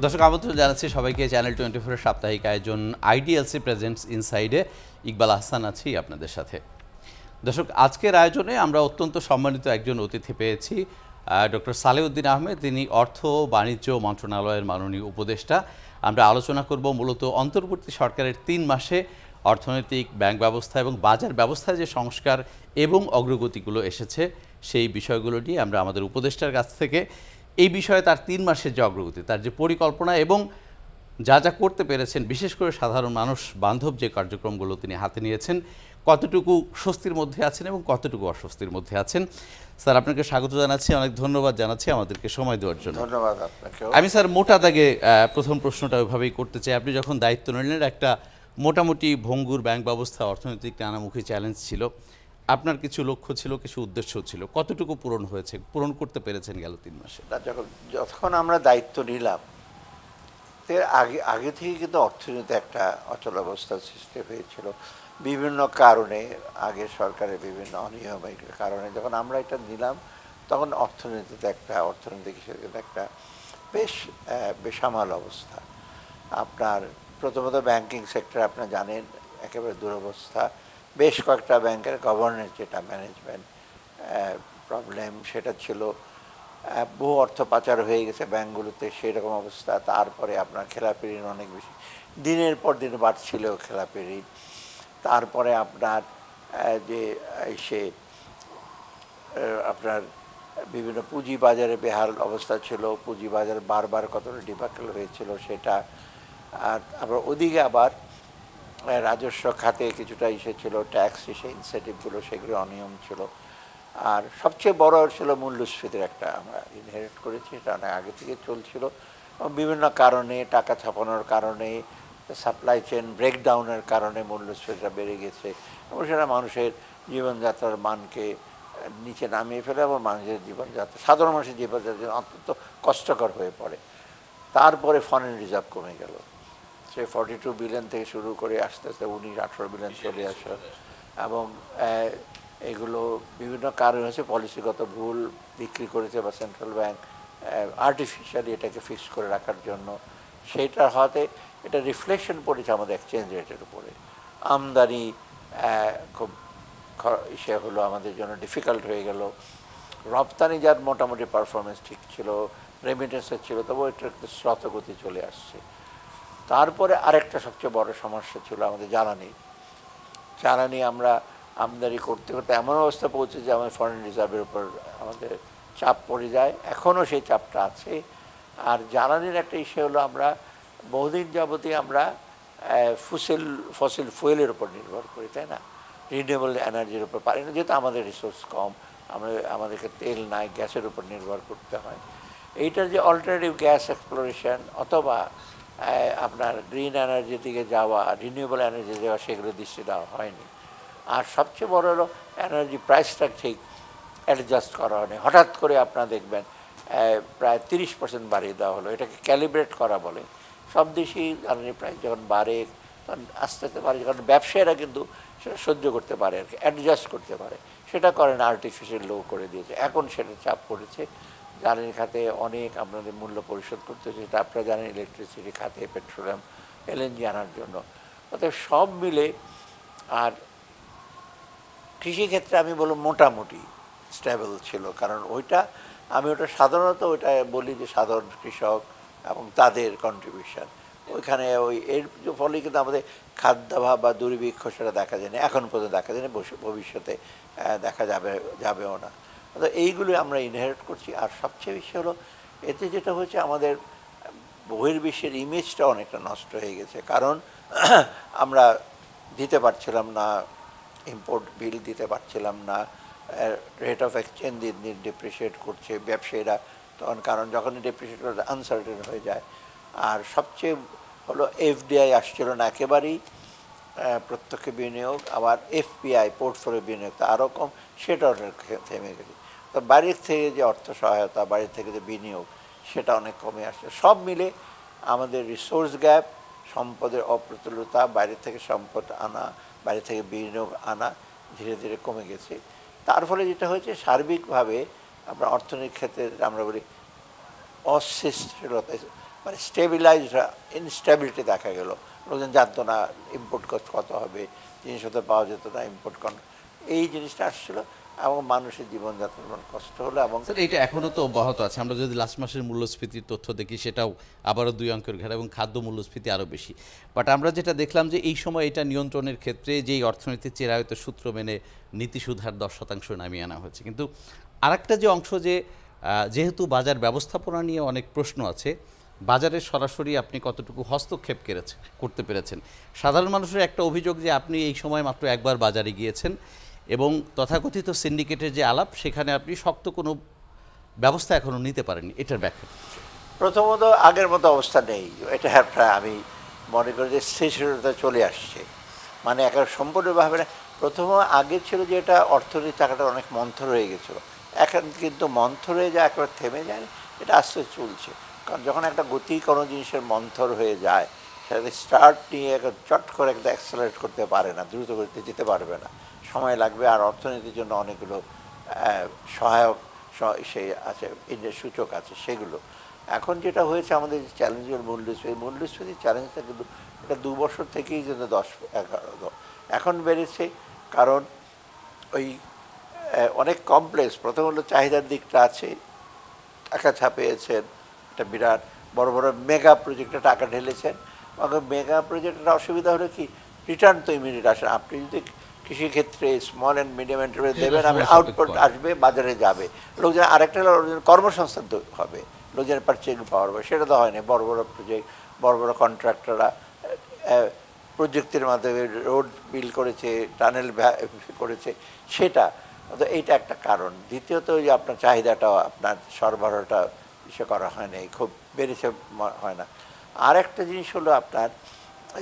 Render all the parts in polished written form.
দর্শক আমন্ত্রণ জানাচ্ছি সবাইকে চ্যানেল 24 এর সাপ্তাহিক আয়োজন আইডিএলসি প্রেজেন্টস ইনসাইডে। ইকবাল আহসান আছি আপনাদের সাথে। দর্শক আজকের আয়োজনে আমরা অত্যন্ত সম্মানিত একজন অতিথি পেয়েছি, ডক্টর সালেউদ্দিন আহমেদ। তিনি অর্থ ও বাণিজ্য মন্ত্রণালয়ের মাননীয় উপদেষ্টা। আমরা আলোচনা করব মূলত অন্তর্বর্তী সরকারের 3 মাসে অর্থনৈতিক, ব্যাংক ব্যবস্থা এবং বাজার ব্যবস্থায় যে সংস্কার এবং অগ্রগতিগুলো এসেছে সেই বিষয়গুলো নিয়ে আমরা আমাদের উপদেষ্টার কাছ থেকে এই বিষয়ে তার 3 মাসের যে অগ্রগতি, তার যে পরিকল্পনা এবং যা যা করতে পেরেছেন, বিশেষ করে সাধারণ মানুষ বান্ধব যে কার্যক্রমগুলো তিনি হাতে নিয়েছেন, কতটুকু স্বস্তির মধ্যে আছেন এবং কতটুকু অস্বস্তির মধ্যে আছেন। স্যার, আপনাকে স্বাগত জানাচ্ছি, অনেক ধন্যবাদ জানাচ্ছি আমাদেরকে সময় দেওয়ার জন্য। ধন্যবাদ আপনাকে। আমি স্যার মোটা দাগে প্রথম প্রশ্নটা ওইভাবেই করতে চাই। আপনি যখন দায়িত্ব নিলেন, একটা মোটামুটি ভঙ্গুর ব্যাংক ব্যবস্থা, অর্থনৈতিক নানামুখী চ্যালেঞ্জ ছিল, আপনার কিছু লক্ষ্য ছিল, কিছু উদ্দেশ্য ছিল, কতটুকু পূরণ হয়েছে, পূরণ করতে পেরেছেন গেল 3 মাসে? যখন আমরা দায়িত্ব নিলাম আগে আগে থেকে কিন্তু অর্থনীতি একটা অচলাবস্থার সৃষ্টি হয়েছিল বিভিন্ন কারণে, আগের সরকারের বিভিন্ন অনিয়মের কারণে। যখন আমরা এটা নিলাম তখন অর্থনৈতিক হিসেবে একটা বেশ বেসামাল অবস্থা। আপনার প্রথমত ব্যাংকিং সেক্টর আপনারা জানেন একেবারে দুরবস্থা। বেশ কয়েকটা ব্যাংকের গভর্নেন্স, যেটা ম্যানেজমেন্ট প্রবলেম, সেটা ছিল। বহু অর্থ পাচার হয়ে গেছে ব্যাংকগুলোতে, সেরকম অবস্থা। তারপরে আপনার খেলাপি ঋণ অনেক বেশি, দিনের পর দিন বাড়ছিল খেলাপি ঋণ। তারপরে আপনার আপনার বিভিন্ন পুঁজি বাজারে বেহাল অবস্থা ছিল, পুঁজি বাজার বারবার কতটা ডিফাকেল হয়েছিল সেটা। আর আবার ওদিকে আবার রাজস্ব খাতে কিছুটা ছিল, ট্যাক্স ইনসেন্টিভগুলো, সেগুলো অনিয়ম ছিল। আর সবচেয়ে বড় ছিল মূল্যস্ফীতির একটা আমরা ইনহেরিট করেছি, এটা অনেক আগে থেকে চলছিল। বিভিন্ন কারণে, টাকা ছাপানোর কারণে, সাপ্লাই চেন ব্রেকডাউনের কারণে মূল্যস্ফীতিটা বেড়ে গেছে এবং সেটা মানুষের জীবনযাত্রার মানকে নিচে নামিয়ে ফেলে এবং মানুষের জীবনযাত্রা, সাধারণ মানুষের জীবনযাত্রা অত্যন্ত কষ্টকর হয়ে পড়ে। তারপরে ফরেন রিজার্ভ কমে গেল, সে 42 বিলিয়ন থেকে শুরু করে আস্তে আস্তে 19-18 বিলিয়ন চলে আসে। এবং এগুলো বিভিন্ন কারণ হচ্ছে পলিসিগত ভুল, বিক্রি করেছে বা সেন্ট্রাল ব্যাংক আর্টিফিশিয়ালি এটাকে ফিক্স করে রাখার জন্য। সেইটা হতে এটা রিফ্লেকশন পড়েছে আমাদের এক্সচেঞ্জ রেটের উপরে। আমদানি খুব হলো, আমাদের জন্য ডিফিকাল্ট হয়ে গেল। রপ্তানি যার মোটামুটি পারফরমেন্স ঠিক ছিল, রেমিটেন্সের ছিল, তবু এটা একটু স্রোতগতি চলে আসছে। তারপরে আরেকটা সবচেয়ে বড় সমস্যা ছিল আমাদের জ্বালানি। আমরা আমদানি করতে করতে এমন অবস্থা পৌঁছে যে আমাদের ফরেন রিজার্ভের উপর আমাদের চাপ পড়ে যায়, এখনও সেই চাপটা আছে। আর জ্বালানির একটা ইস্যু হলো, আমরা বহুদিন যাবতীয় আমরা ফসিল ফুয়েলের উপর নির্ভর করি, তাই না? রিনিউয়েবল এনার্জির উপর পারি না, যেহেতু আমাদের রিসোর্স কম, আমাদেরকে তেল নাই, গ্যাসের উপর নির্ভর করতে হয়। এইটার যে অল্টারনেটিভ গ্যাস এক্সপ্লোরেশন অথবা আপনার গ্রিন এনার্জির দিকে যাওয়া, রিনিউয়েবল এনার্জি যাওয়া, সেগুলো দৃষ্টি দেওয়া হয়নি। আর সবচেয়ে বড় হলো এনার্জি প্রাইসটা ঠিক অ্যাডজাস্ট করা হয়নি। হঠাৎ করে আপনারা দেখবেন প্রায় 30% বাড়িয়ে দেওয়া হলো, এটাকে ক্যালিব্রেট করা বলে। সব দেশেই জ্বালানি প্রাইস যখন বাড়ে তখন আস্তে আস্তে বাড়ে, কারণ ব্যবসায়ীরা কিন্তু সেটা সহ্য করতে পারে, আর কি অ্যাডজাস্ট করতে পারে। সেটা করেন, আর্টিফিশিয়াল লো করে দিয়েছে। এখন সেটা চাপ পড়েছে জ্বালানি খাতে, অনেক আপনাদের মূল্য পরিশোধ করতে হচ্ছে, সেটা আপনারা জানেন, ইলেকট্রিসিটি খাতে, পেট্রোলিয়াম, এলএনজি আনার জন্য। অর্থাৎ সব মিলে। আর কৃষিক্ষেত্রে আমি বলব মোটামুটি স্টেবল ছিল, কারণ ওটা সাধারণত বলি যে সাধারণ কৃষক এবং তাদের কন্ট্রিবিউশন ওইখানে এর ফলে কিন্তু আমাদের খাদ্যাভাব বা দুর্ভিক্ষ সেটা দেখা যায় না, এখন পর্যন্ত দেখা যায় না, ভবিষ্যতে দেখা যাবেও না। তো এইগুলো আমরা ইনহেরিট করছি। আর সবচেয়ে বেশি হলো এতে যেটা হচ্ছে, আমাদের বহির্বিশ্বের ইমেজটা অনেকটা নষ্ট হয়ে গেছে, কারণ আমরা দিতে পারছিলাম না, ইম্পোর্ট বিল দিতে পারছিলাম না, রেট অফ এক্সচেঞ্জ দিন দিন ডিপ্রিসিয়েট করছে ব্যবসায়ীরা তখন, কারণ যখনই ডিপ্রিসিয়েট করে আনসার্টেন হয়ে যায়। আর সবচেয়ে হলো এফডিআই আসছিল না একেবারেই, প্রত্যক্ষ বিনিয়োগ, আবার এফপিআই পোর্টফোলিও বিনিয়োগ আরও কম, সেটাও থেমে গেছে। তো বাইরের থেকে যে অর্থ সহায়তা, বাইরের থেকে যে বিনিয়োগ, সেটা অনেক কমে আসছে। সব মিলে আমাদের রিসোর্স গ্যাপ, সম্পদের অপ্রতুলতা, বাইরে থেকে সম্পদ আনা, বাইরে থেকে বিনিয়োগ আনা ধীরে ধীরে কমে গেছে। তার ফলে যেটা হয়েছে, সার্বিকভাবে আমরা অর্থনৈতিক ক্ষেত্রে আমরা বলি অস্থিতিশীলতা, মানে স্টেবিলাইজ, ইনস্টেবিলিটি দেখা গেল। লোকজন জানতো না ইম্পোর্ট কস্ট কত হবে, জিনিসপত্র পাওয়া যেত না, ইম্পোর্ট এই জিনিসটা আসছিল এবং মানুষের জীবনযাত্রার মান কষ্ট হলো। এবং স্যার এটা এখনও তো অব্যাহত আছে। আমরা যদি লাস্ট মাসের মূল্যস্ফীতির তথ্য দেখি সেটাও আবারও 2 অঙ্কের ঘেরা এবং খাদ্য মূল্যস্ফীতি আরও বেশি। বাট আমরা যেটা দেখলাম যে এই সময় এটা নিয়ন্ত্রণের ক্ষেত্রে যেই অর্থনীতির চিরায়ত সূত্র মেনে নীতি সুধার 10% নামিয়ে আনা হয়েছে। কিন্তু আরেকটা যে অংশ যে যেহেতু বাজার ব্যবস্থাপনা নিয়ে অনেক প্রশ্ন আছে, বাজারে সরাসরি আপনি কতটুকু হস্তক্ষেপ করতে পেরেছেন। সাধারণ মানুষের একটা অভিযোগ যে আপনি এই সময় মাত্র একবার বাজারে গিয়েছেন এবং তথাকথিত সিন্ডিকেটের যে আলাপ সেখানে আপনি শক্ত কোনো ব্যবস্থা এখনও নিতে পারেননি, এটার ব্যাখ্যা। প্রথমত আগের মতো অবস্থা নেই, এটা প্রায় আমি মনে করি যে স্থিতিশীলতা চলে আসছে। মানে একেবারে সম্পূর্ণভাবে না। প্রথম আগে ছিল যে এটা অর্থনীতি টাকাটা অনেক মন্থর হয়ে গেছিলো, এখন কিন্তু মন্থর হয়ে যায় একেবারে থেমে যায় না, এটা আস্তে চলছে। কারণ যখন একটা গতি কোনো জিনিসের মন্থর হয়ে যায় সেটাতে স্টার্ট নিয়ে চট করে একটা অ্যাক্সেলারেট করতে পারে না, দ্রুত গতিতে যেতে পারবে না, সময় লাগবে। আর অর্থনীতির জন্য অনেকগুলো সহায়ক সেই আছে, সূচক আছে, সেগুলো। এখন যেটা হয়েছে আমাদের যে চ্যালেঞ্জের মূল্যস্ফীতির চ্যালেঞ্জটা কিন্তু এটা 2 বছর থেকেই কিন্তু 10-11 এখন বেড়েছে। কারণ ওই অনেক কমপ্লেক্স, প্রথম হলো চাহিদার দিকটা আছে, টাকা ছাপিয়েছেন, একটা বিরাট বড় বড় মেগা প্রজেক্টে টাকা ঢেলেছেন। মেগা প্রজেক্টের অসুবিধা হলো কি, রিটার্ন তো ইমিডিয়েট আসে। আপনি যদি কৃষিক্ষেত্রে স্মল অ্যান্ড মিডিয়াম এন্টারপ্রাইজ দেবেন, আপনি আউটপুট আসবে, বাজারে যাবে, লোকজন আরেকটা কর্মসংস্থান তো হবে, লোকজনের পারচেজিং পাওয়ার হবে, সেটা তো হয়নি। বড় বড় প্রজেক্ট, বড় বড় কন্ট্রাক্টররা প্রযুক্তির মাধ্যমে রোড বিল করেছে, টানেল করেছে, সেটা তো এইটা একটা কারণ। দ্বিতীয়ত যে আপনার চাহিদাটাও, আপনার সরবরাহটা ইসে করা হয় না, খুব বেড়েছে হয় না। আর একটা জিনিস হলো আপনার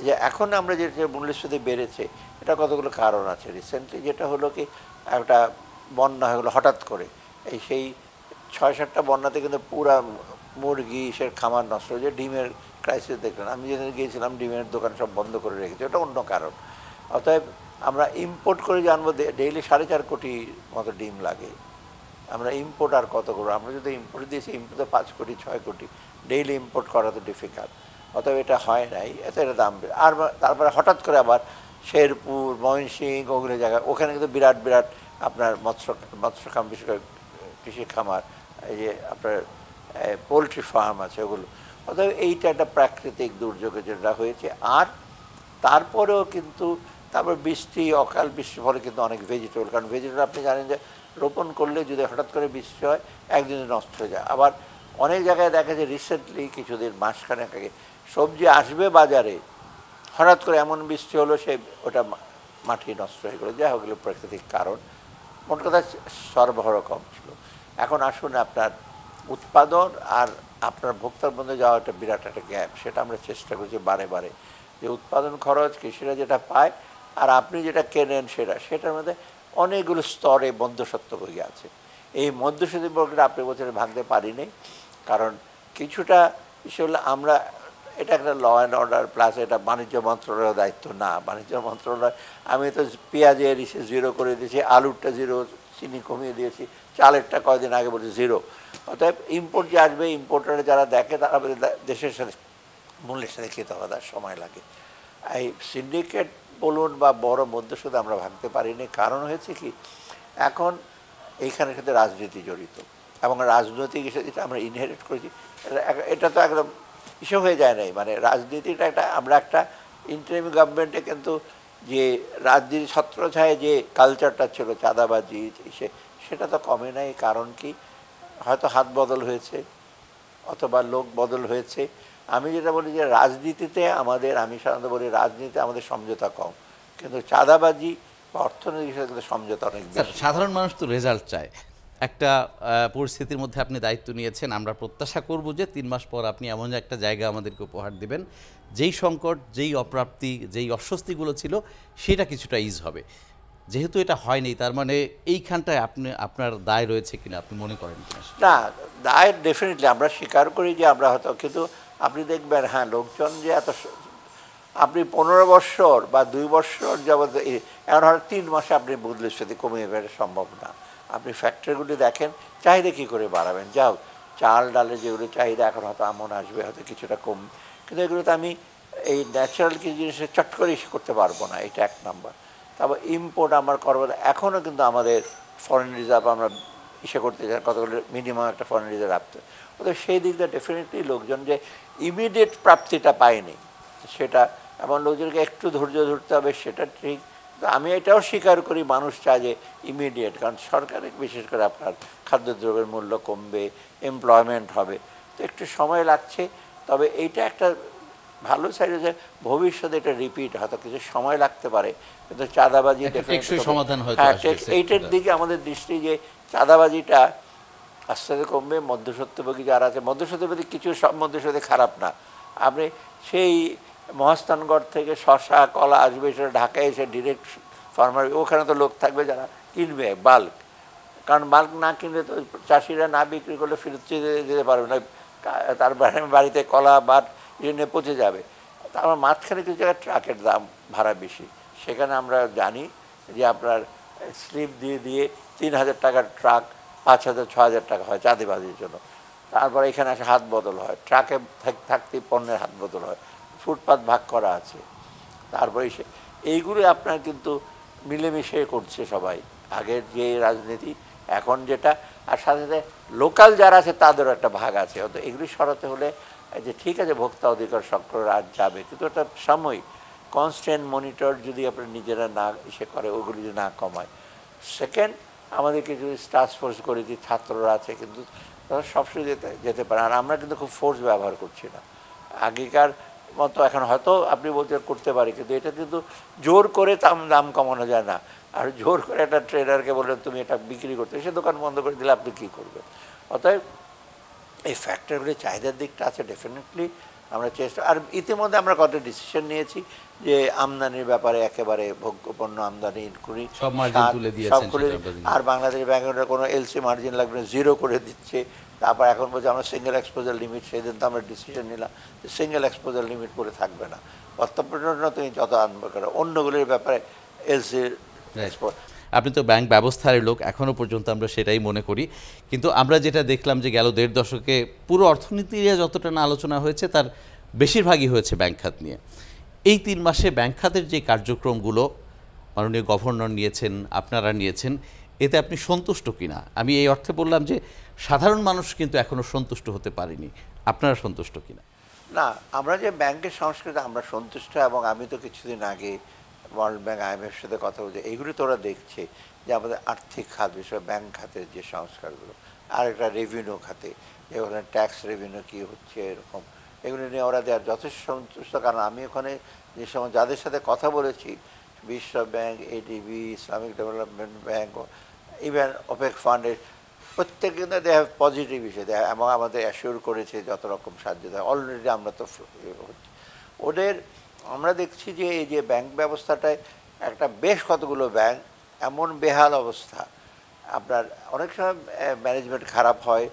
যে এখন আমরা যে মূল্যস্ফীতি বেড়েছে, এটা কতগুলো কারণ আছে। রিসেন্টলি যেটা হলো কি, একটা বন্যা হয়ে গেলো হঠাৎ করে, সেই 6-7টা বন্যাতে কিন্তু পুরা মুরগি সে খামার নষ্ট হয়েছে, ডিমের ক্রাইসিস দেখলেন। আমি যেদিন গিয়েছিলাম ডিমের দোকান সব বন্ধ করে রেখেছে, ওটা অন্য কারণ। অতএব আমরা ইম্পোর্ট করে জানবো, ডেইলি 4.5 কোটি মতো ডিম লাগে। আমরা ইম্পোর্ট আর কত করবো? আমরা যদি ইম্পোর্ট দিয়েছি, ইম্পোর্টে 5 কোটি 6 কোটি, ডেইলি ইম্পোর্ট করা তো ডিফিকাল্ট। অতএব এটা হয় নাই, এত এটা দাম। আর তারপরে হঠাৎ করে আবার শেরপুর, ময়মনসিংহ, ওগুলো জায়গায়, ওখানে কিন্তু বিরাট বিরাট আপনার মৎস্য বিশেষ করে কৃষি খামার, এই যে আপনার পোলট্রি ফার্ম আছে, ওগুলো। অতএব এইটা একটা প্রাকৃতিক দুর্যোগে যেটা হয়েছে। আর তারপরেও কিন্তু তারপর বৃষ্টি, অকাল বৃষ্টির ফলে কিন্তু অনেক ভেজিটেবল, কারণ ভেজিটেবল আপনি জানেন যে রোপণ করলে যদি হঠাৎ করে বৃষ্টি হয় একদিনে নষ্ট হয়ে যায়। আবার অনেক জায়গায় দেখা যায় রিসেন্টলি কিছুদিন মাসখানেক আগে সবজি আসবে বাজারে, হঠাৎ করে এমন বৃষ্টি হলো সে ওটা মাটি নষ্ট হয়ে গেলো। যাই হোক, গেলো প্রাকৃতিক কারণ। মোট কথা সরবরাহ কম ছিল। এখন আসুন, আপনার উৎপাদন আর আপনার ভোক্তার মধ্যে যাওয়া একটা বিরাট একটা গ্যাপ, সেটা আমরা চেষ্টা করছি বারে বারে, যে উৎপাদন খরচ কৃষিরা যেটা পায় আর আপনি যেটা কেনেন সেটার মধ্যে অনেকগুলো স্তরে মধ্যস্বত্বভোগী আছে। এই মধ্যস্বত্বভোগীরা আপনি বছরে ভাঙতে পারিনি, কারণ কিছুটা বিষয় হলো আমরা, এটা একটা ল অ্যান্ড অর্ডার প্লাস এটা বাণিজ্য মন্ত্রণালয়ের দায়িত্ব না। বাণিজ্য মন্ত্রণালয়, আমি তো পেঁয়াজের ইসে 0 করে দিয়েছি, আলুরটা 0, চিনি কমিয়ে দিয়েছি, চালেরটা কয়েকদিন আগে বলছি 0। অতএব ইম্পোর্ট যে আসবে, ইম্পোর্টারে যারা দেখে তারা দেশের সাথে মূল্যের সাথে খেতে হবে, তার সময় লাগে। এই সিন্ডিকেট বলুন বা বড় মধ্যস্থতা আমরা ভাবতে পারিনি। কারণ হয়েছে কি, এখন এইখানের সাথে রাজনীতি জড়িত, এবং রাজনৈতিক হিসেবে যেটা আমরা ইনহেরিট করেছি, এটা তো একদম ইস্যু হয়ে যায় নাই। মানে রাজনীতিটা আমরা একটা ইন্টারিম গভর্নমেন্টে কিন্তু যে রাজনীতি ছত্রছায়ায় যে কালচারটা ছিল, চাঁদাবাজি, সেটা তো কমে নাই। কারণ কি, হয়তো হাত বদল হয়েছে অথবা লোক বদল হয়েছে। আমি যেটা বলি যে রাজনীতিতে আমি সাধারণত বলি রাজনীতিতে আমাদের সমঝোতা কম, কিন্তু চাঁদাবাজি বা অর্থনৈতিক হিসেবে কিন্তু সমঝোতা অনেক বেশি। সাধারণ মানুষ তো রেজাল্ট চায়। একটা পরিস্থিতির মধ্যে আপনি দায়িত্ব নিয়েছেন, আমরা প্রত্যাশা করব যে 3 মাস পর আপনি এমন একটা জায়গা আমাদেরকে উপহার দেবেন, যেই সংকট, যেই অপ্রাপ্তি, যেই অস্বস্তিগুলো ছিল সেটা কিছুটা ইজ হবে। যেহেতু এটা হয়নি, তার মানে এইখানটায় আপনার দায় রয়েছে কিনা আপনি মনে করেন কিনা? না, দায় ডেফিনেটলি আমরা স্বীকার করি যে আমরা হয়তো, কিন্তু আপনি দেখবেন হ্যাঁ, লোকজন যে এত, আপনি 15 বছর বা 2 বছর যাবত, এখন হয়তো 3 মাসে আপনি মূল্যস্ফীতি কমিয়ে ফেলা সম্ভব না। আপনি ফ্যাক্টরিগুলি দেখেন, চাহিদা কী করে বাড়াবেন? যাও চাল ডালের যেগুলো চাহিদা এখন হয়তো আমন আসবে, হয়তো কিছুটা কম, কিন্তু এগুলোতে আমি এই ন্যাচারাল কিছু জিনিস চট করে করতে পারবো না, এটা এক নাম্বার। তারপর ইম্পোর্ট আমার করবো, এখনও কিন্তু আমাদের ফরেন রিজার্ভ আমরা করতে চাই, কতগুলো মিনিমাম একটা ফরেন রিজার্ভ রাখতে, ওদের সেই দিক দিয়ে ডেফিনেটলি লোকজন যে ইমিডিয়েট প্রাপ্তিটা পায়নি সেটা, এমন লোকজনকে একটু ধৈর্য ধরতে হবে, সেটা ঠিক। আমি এটাও স্বীকার করি মানুষ চায় যে ইমিডিয়েট, কারণ সরকারের বিশেষ করে আপনার খাদ্যদ্রব্যের মূল্য কমবে, এমপ্লয়মেন্ট হবে, তো একটু সময় লাগছে। তবে এইটা একটা ভালো সাইড যে ভবিষ্যতে এটা রিপিট হয়তো কিছু সময় লাগতে পারে, কিন্তু চাঁদাবাজি সমাধান হয়তো এইটার দিকে আমাদের দৃষ্টি, যে চাঁদাবাজিটা আস্তে আস্তে কমবে। মধ্যস্বত্বভোগী যারা আছে, মধ্যস্বত্বভোগী কিছু সব মধ্যস্বত্ব খারাপ না, আপনি সেই মহাস্থানগড় থেকে শশা কলা আসবে, সেটা ঢাকায় এসে ডিরেক্ট ফার্মার, ওখানে তো লোক থাকবে যারা কিনবে বাল্ক, কারণ বাল্ক না কিনলে তো চাষিরা না বিক্রি করলে ফেরত দিতে পারবে না, তার বাড়িতে কলা বা নিয়ে পচে যাবে। তারপর মাঝখানে কিছু জায়গায় ট্রাকের দাম ভাড়া বেশি, সেখানে আমরা জানি যে আপনার স্লিপ দিয়ে দিয়ে 3000 টাকার ট্রাক 5000 6000 টাকা হয় চাঁদাবাজির জন্য। তারপর এখানে আসে হাত বদল হয়, ট্রাকে থাকতেই পণ্যের হাত বদল হয়, ফুটপাত ভাগ করা আছে। তারপরে এইগুলো আপনার কিন্তু মিলেমিশে করছে সবাই, আগের যে রাজনীতি এখন যেটা, আর সাথে সাথে লোকাল যারা আছে তাদেরও একটা ভাগ আছে। হয়তো এগুলি সরাতে হলে যে ঠিক আছে ভোক্তা অধিকার চক্র রাজ যাবে, কিন্তু একটা সাময়িক কনস্ট্যান্ট মনিটর যদি আপনার নিজেরা না করে, ওগুলি যদি না কমায়। সেকেন্ড, আমাদেরকে যদি টাস্ক ফোর্স করে দিই, ছাত্ররা আছে কিন্তু তারা সবসময় যেতে পারে, আর আমরা কিন্তু খুব ফোর্স ব্যবহার করছি না আগেকার মতো। এখন হয়তো আপনি বলতে করতে পারি, কিন্তু এটা কিন্তু জোর করে দাম কমানো যায় না। আর জোর করে একটা ট্রেডারকে বললেন তুমি এটা বিক্রি করতে, সে দোকান বন্ধ করে দিলে আপনি কী করবেন? অতএব এই ফ্যাক্টরগুলি চাহিদার দিকটা আছে ডেফিনেটলি আমরা চেষ্টা। আর ইতিমধ্যে আমরা কত ডিসিশন নিয়েছি যে আমদানির ব্যাপারে একেবারে ভোগ্যপণ্য আমদানি করি, সব করে, আর বাংলাদেশ ব্যাংকের কোনো এলসি মার্জিন লাগবে না, 0 করে দিচ্ছে। তারপর এখন বলছে আমরা সিঙ্গেল এক্সপোজার লিমিট, সেদিন তো আমরা ডিসিশন নিলাম যে সিঙ্গেল এক্সপোজার লিমিট করে থাকবে না, অর্থপণ্য তুমি যত আনবে করো, অন্যগুলির ব্যাপারে এলসি এক্সপোর্ট। আপনি তো ব্যাংক ব্যবস্থার লোক, এখনও পর্যন্ত আমরা সেটাই মনে করি, কিন্তু আমরা যেটা দেখলাম যে গেল 1.5 দশকে পুরো অর্থনীতি নিয়ে যতটা না আলোচনা হয়েছে তার বেশিরভাগই হয়েছে ব্যাংক খাত নিয়ে। এই 3 মাসে ব্যাংক খাতের যে কার্যক্রমগুলো মাননীয় গভর্নর নিয়েছেন, আপনারা নিয়েছেন, এতে আপনি সন্তুষ্ট কিনা? আমি এই অর্থে বললাম যে সাধারণ মানুষ কিন্তু এখনও সন্তুষ্ট হতে পারেনি, আপনারা সন্তুষ্ট কিনা? না, আমরা যে ব্যাংকের সংস্কৃতি আমরা সন্তুষ্ট, এবং আমি তো কিছুদিন আগে ওয়ার্ল্ড ব্যাংক IMF সাথে কথা বলছি, এইগুলি তো ওরা দেখছে যে আমাদের আর্থিক খাত বিষয়ে ব্যাংক খাতের যে সংস্কারগুলো, আর একটা রেভিনিউ খাতে যেখানে ট্যাক্স রেভিনিউ কী হচ্ছে, এরকম এগুলি নিয়ে ওরা দেওয়ার যথেষ্ট সন্তুষ্ট। কারণ আমি ওখানে যে সময় যাদের সাথে কথা বলেছি, বিশ্ব bank, ADB, Islamic development bank, even OPEC ফান্ডের প্রত্যেকে কিন্তু দে হ্যাভ পজিটিভ বিষয় দেয়, এবং আমাদের অ্যাসিওর করেছে যত রকম সাহায্য দেয়। অলরেডি আমরা তো ওদের আমরা দেখছি যে এই যে ব্যাংক ব্যবস্থাটায় একটা বেশ কতগুলো ব্যাংক এমন বেহাল অবস্থা, আপনার অনেক সময় ম্যানেজমেন্ট খারাপ হয়,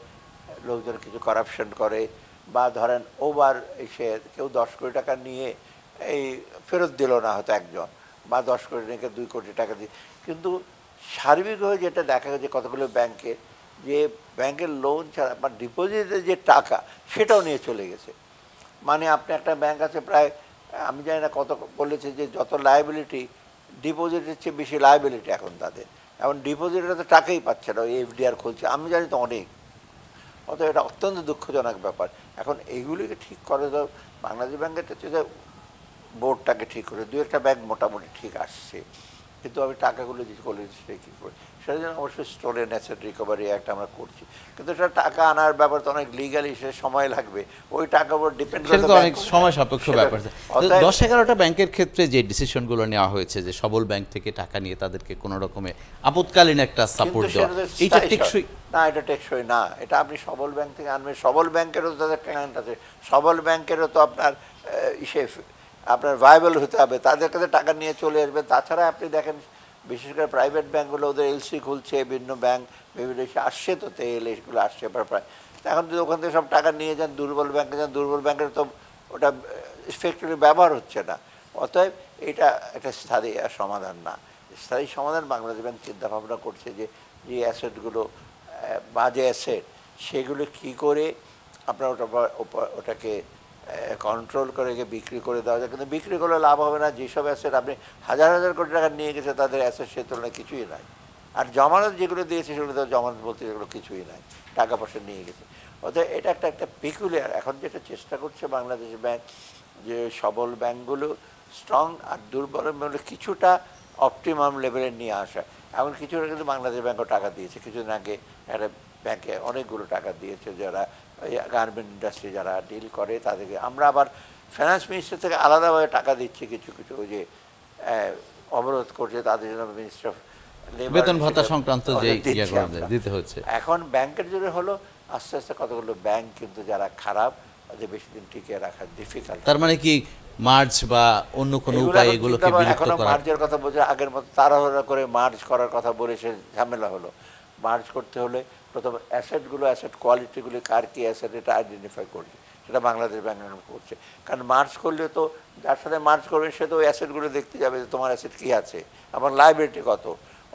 লোকজন কিছু করাপশন করে, বা ধরেন ওভার এসে কেউ 10 কোটি টাকা নিয়ে এই ফেরত দিল না হয়তো একজন, বা 10 কোটি টাকা 2 কোটি টাকা দিয়ে। কিন্তু সার্বিকভাবে যেটা দেখা গেছে কতগুলো ব্যাংকে, যে ব্যাংকের লোন ছাড়া বা ডিপোজিটের যে টাকা সেটাও নিয়ে চলে গেছে। মানে আপনি একটা ব্যাংক আছে প্রায়, আমি জানি না কত বলেছে, যে যত লায়াবিলিটি ডিপোজিটের চেয়ে বেশি লায়াবিলিটি এখন তাদের, এখন ডিপোজিটে তো টাকাই পাচ্ছে না, ওই FDR খুলছে, আমি জানি তো অনেক। অতএব এটা অত্যন্ত দুঃখজনক ব্যাপার। এখন এইগুলিকে ঠিক করে দাও, বাংলাদেশ ব্যাংকের যে বোর্ডটাকে ঠিক করে, 2-1টা ব্যাংক মোটামুটি ঠিক আসছে, কিন্তু আমি টাকাগুলো যে করেছি সে কী করে, সেটার জন্য অবশ্যই স্টোলেন অ্যাসেট রিকভারি অ্যাক্ট আমরা করছি, কিন্তু সেটা টাকা আনার ব্যাপার তো অনেক লিগালি সে সময় লাগবে, ওই টাকার উপর ডিপেন্ড করে অনেক সময় সাপেক্ষ ব্যাপার। 10-11টা ব্যাংকের ক্ষেত্রে যে ডিসিশনগুলো নেওয়া হয়েছে, যে সবল ব্যাংক থেকে টাকা নিয়ে তাদেরকে কোনো রকমে আপৎকালীন একটা সাপোর্ট দেওয়া, এটা টেকসই না, এটা টেকসই না। এটা আপনি সবল ব্যাংক থেকে আনবেন, সবল ব্যাংকেরও তাদের ক্লায়েন্ট আছে, সবল ব্যাংকেরও তো আপনার আপনার ভায়াবল হতে হবে, তাদের কাছে টাকা নিয়ে চলে আসবে। তাছাড়া আপনি দেখেন বিশেষ করে প্রাইভেট ব্যাঙ্কগুলো ওদের এলসি খুলছে, বিভিন্ন ব্যাংক বিভিন্ন আসছে, তো তেল এগুলো আসছে প্রায়। এখন যদি ওখান থেকে সব টাকা নিয়ে যান, দুর্বল ব্যাংকে যান, দুর্বল ব্যাংকের তো ওটা ইফেক্টিভলি ব্যবহার হচ্ছে না। অতএব এটা একটা স্থায়ী সমাধান না। স্থায়ী সমাধান বাংলাদেশ ব্যাংক চিন্তাভাবনা করছে যে যে অ্যাসেটগুলো বাজে অ্যাসেট সেগুলো কি করে আপনার ওটাকে কন্ট্রোল করে বিক্রি করে দেওয়া যায়, কিন্তু বিক্রি করলে লাভ হবে না। যেসব অ্যাসেট আপনি হাজার হাজার কোটি টাকা নিয়ে গেছে তাদের অ্যাসেট সে তুলনায় কিছুই নাই। আর জমানত যেগুলো দিয়েছে সেগুলো তো জমানত বলতে যেগুলো কিছুই নাই, টাকা পয়সা নিয়ে গেছে। অর্থাৎ এটা একটা পিকুলিয়ার। এখন যেটা চেষ্টা করছে বাংলাদেশ ব্যাংক, যে সবল ব্যাংকগুলো স্ট্রং আর দুর্বল ব্যাংকগুলো কিছুটা অপটিমাম লেভেলে নিয়ে আসা। এখন কিছুটা কিন্তু বাংলাদেশ ব্যাংকও টাকা দিয়েছে। কিছুদিন আগে একটা ব্যাংকে অনেকগুলো টাকা দিয়েছে, যারা গার্মেন্ট ইন্ডাস্ট্রি যারা ডিল করে তাদেরকে। আমরা আবার ফাইন্যান্স মিনিস্টার থেকে আলাদাভাবে টাকা দিচ্ছি কিছু কিছু, ওই যে অবরোধ করছে তাদের জন্য মিনিস্টার অফ লেবার বেতন ভাতা সংক্রান্ত যে দিতে হচ্ছে। এখন ব্যাংকের জন্য হলো আস্তে আস্তে কতগুলো ব্যাংক কিন্তু যারা খারাপ, ওদের বেশি দিন টিকে রাখা ডিফিকাল্ট। তার মানে কি মার্জ বা অন্য কোনো উপায় এগুলোকে বিলুপ্ত করা? মার্জের কথা বলছে, আগের মতো তাড়াহুড়া করে মার্জ করার কথা বলে সে ঝামেলা হলো। মার্জ করতে হলে প্রথম অ্যাসেটগুলো, অ্যাসেট কোয়ালিটিগুলি কার কী অ্যাসেট এটা আইডেন্টিফাই করবে, সেটা বাংলাদেশ ব্যাংক করছে। কারণ মার্জ করলে তো যার সাথে মার্জ করবে সে তো ওই অ্যাসেটগুলো দেখতে যাবে যে তোমার অ্যাসেট কী আছে, আমার লাইবিলিটি কত।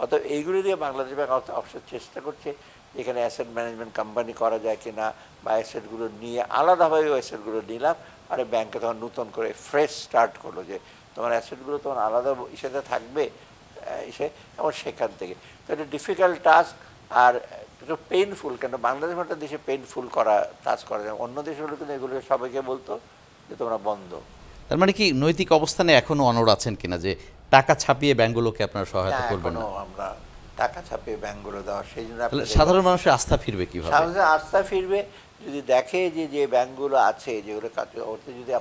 অতএব এইগুলি দিয়ে বাংলাদেশ ব্যাংক অবশ্যই চেষ্টা করছে এখানে অ্যাসেট ম্যানেজমেন্ট কোম্পানি করা যায় কিনা, বা অ্যাসেটগুলো নিয়ে আলাদাভাবে ওই অ্যাসেটগুলো নিলাম, আর ব্যাংকে তখন নতুন করে ফ্রেশ স্টার্ট করলো যে তোমার অ্যাসেটগুলো তখন আলাদা ইসেতে থাকবে ইসে, এবং সেখান থেকে। তো এটা ডিফিকাল্ট টাস্ক আর একটু পেইনফুল, কেন বাংলাদেশ মতো দেশে পেইনফুল করা টাস্ক করা যায়। অন্য দেশগুলো কিন্তু এগুলো সবাইকে বলতো যে তোমরা বন্ধ। তার মানে কি নৈতিক অবস্থানে এখনো অনড় আছেন কিনা যে টাকা ছাপিয়ে ব্যাংকগুলোকে আপনারা সহায়তা করবেন না? আমরা টাকা ছাপিয়ে ব্যাংকগুলো দেওয়া, সেই জন্য সাধারণ মানুষের আস্থা ফিরবে কিভাবে? সাধারণ আস্থা ফিরবে যদি দেখে যে যে ব্যাংকগুলো আছে যেগুলো কাজ করতে, যদি